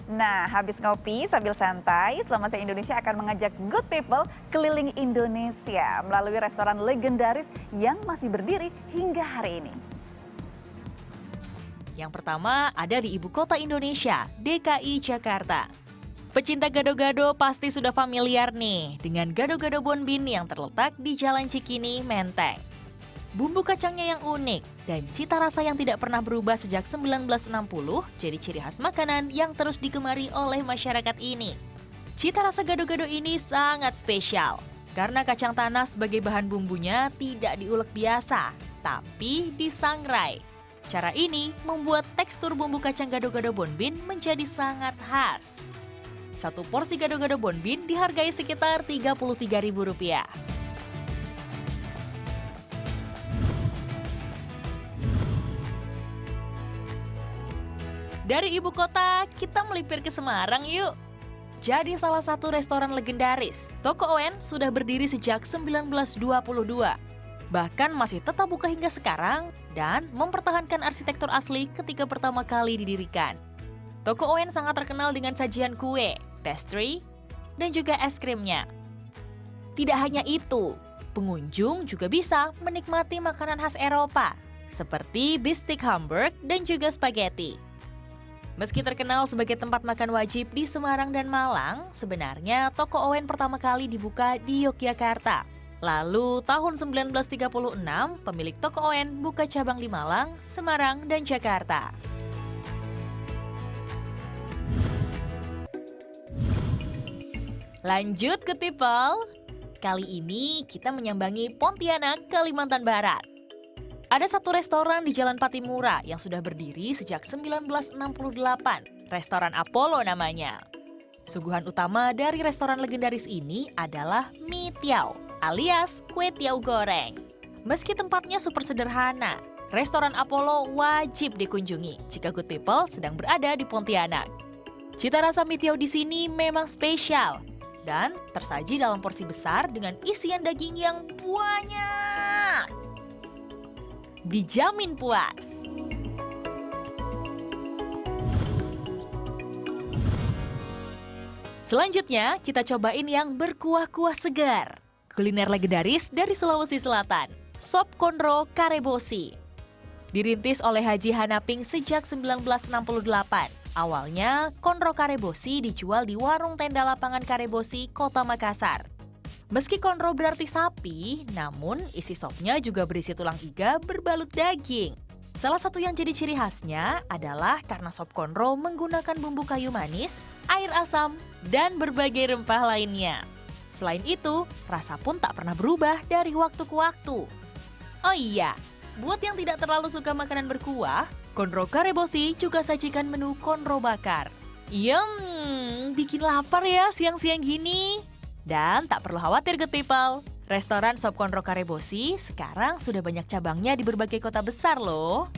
Nah, habis ngopi sambil santai, Selama Saya Indonesia akan mengajak good people keliling Indonesia melalui restoran legendaris yang masih berdiri hingga hari ini. Yang pertama ada di ibu kota Indonesia, DKI Jakarta. Pecinta gado-gado pasti sudah familiar nih dengan gado-gado Bonbin yang terletak di Jalan Cikini, Menteng. Bumbu kacangnya yang unik dan cita rasa yang tidak pernah berubah sejak 1960 jadi ciri khas makanan yang terus digemari oleh masyarakat ini. Cita rasa gado-gado ini sangat spesial karena kacang tanah sebagai bahan bumbunya tidak diulek biasa, tapi disangrai. Cara ini membuat tekstur bumbu kacang gado-gado Bonbin menjadi sangat khas. Satu porsi gado-gado Bonbin dihargai sekitar Rp33.000. Dari ibu kota, kita melipir ke Semarang yuk. Jadi salah satu restoran legendaris, Toko Oen sudah berdiri sejak 1922. Bahkan masih tetap buka hingga sekarang dan mempertahankan arsitektur asli ketika pertama kali didirikan. Toko Oen sangat terkenal dengan sajian kue, pastry, dan juga es krimnya. Tidak hanya itu, pengunjung juga bisa menikmati makanan khas Eropa, seperti beef stick Hamburg dan juga spaghetti. Meski terkenal sebagai tempat makan wajib di Semarang dan Malang, sebenarnya Toko Oen pertama kali dibuka di Yogyakarta. Lalu tahun 1936, pemilik Toko Oen buka cabang di Malang, Semarang, dan Jakarta. Lanjut ke people, kali ini kita menyambangi Pontianak, Kalimantan Barat. Ada satu restoran di Jalan Patimura yang sudah berdiri sejak 1968, Restoran Apollo namanya. Suguhan utama dari restoran legendaris ini adalah mie tiao alias kue tiao goreng. Meski tempatnya super sederhana, Restoran Apollo wajib dikunjungi jika good people sedang berada di Pontianak. Cita rasa mie tiao di sini memang spesial dan tersaji dalam porsi besar dengan isian daging yang banyak. Dijamin puas. Selanjutnya, kita cobain yang berkuah-kuah segar. Kuliner legendaris dari Sulawesi Selatan, Sop Konro Karebosi. Dirintis oleh Haji Hanaping sejak 1968. Awalnya, Konro Karebosi dijual di warung tenda lapangan Karebosi, Kota Makassar. Meski konro berarti sapi, namun isi sopnya juga berisi tulang iga berbalut daging. Salah satu yang jadi ciri khasnya adalah karena sop konro menggunakan bumbu kayu manis, air asam, dan berbagai rempah lainnya. Selain itu, rasa pun tak pernah berubah dari waktu ke waktu. Oh iya, buat yang tidak terlalu suka makanan berkuah, Konro Karebosi juga sajikan menu konro bakar. Bikin lapar ya siang-siang gini. Dan tak perlu khawatir good people, restoran Sop Konro Karebosi sekarang sudah banyak cabangnya di berbagai kota besar loh.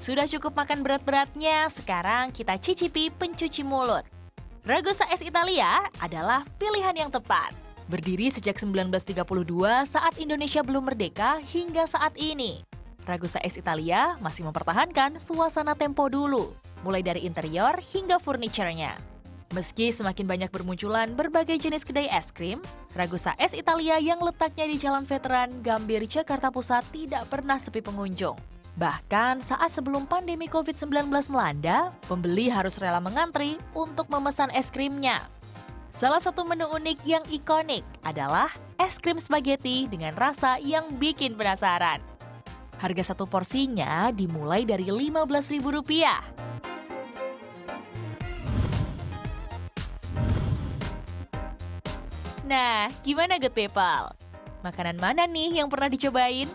Sudah cukup makan berat-beratnya, sekarang kita cicipi pencuci mulut. Ragusa es Italia adalah pilihan yang tepat. Berdiri sejak 1932 saat Indonesia belum merdeka hingga saat ini. Ragusa es Italia masih mempertahankan suasana tempo dulu, mulai dari interior hingga furniturnya. Meski semakin banyak bermunculan berbagai jenis kedai es krim, Ragusa es Italia yang letaknya di Jalan Veteran, Gambir, Jakarta Pusat tidak pernah sepi pengunjung. Bahkan saat sebelum pandemi COVID-19 melanda, pembeli harus rela mengantri untuk memesan es krimnya. Salah satu menu unik yang ikonik adalah es krim spaghetti dengan rasa yang bikin penasaran. Harga satu porsinya dimulai dari Rp15.000. Nah, gimana good people? Makanan mana nih yang pernah dicobain?